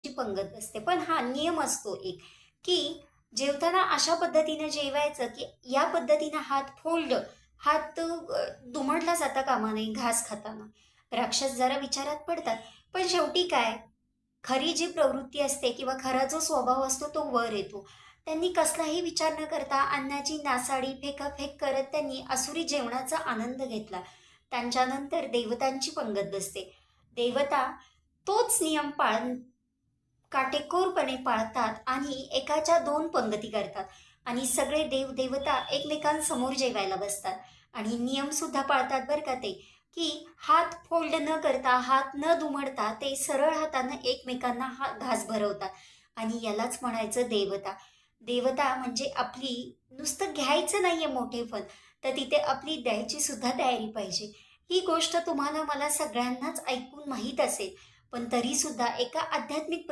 ची पंगत असते. पण हा नियम असतो एक, की जेवताना अशा पद्धतीने जेवायचं, की या पद्धतीनं हात फोल्ड, हात दुमडला जाता कामा नये घास खाताना. राक्षस जरा विचारात पडतात. पण शेवटी काय, खरी जी प्रवृत्ती असते किंवा खरा जो स्वभाव असतो तो वर येतो. त्यांनी कसलाही विचार न करता अन्नाची नासाडी, फेकाफेक करत त्यांनी आसुरी जेवणाचा आनंद घेतला. त्यांच्यानंतर देवतांची पंगत बसते. देवता तोच नियम काटेकोरपणे पाळतात आणि एकाच्या 2 पंगती करतात आणि सगळे देव-देवता एकमेकांसमोर जेवायला बसतात आणि नियमसुद्धा पाळतात बरं का ते, की हात फोल्ड न करता, हात न दुमडता ते सरळ हातानं एकमेकांना हा घास भरवतात आणि यालाच म्हणायचं देवता. देवता म्हणजे आपली नुसतं घ्यायचं नाहीये मोठेपण, तर तिथे आपली द्यायची सुद्धा तयारी पाहिजे. ही गोष्ट तुम्हाला मला सगळ्यांनाच ऐकून माहीत असेल, पण तरीसुद्धा एका आध्यात्मिक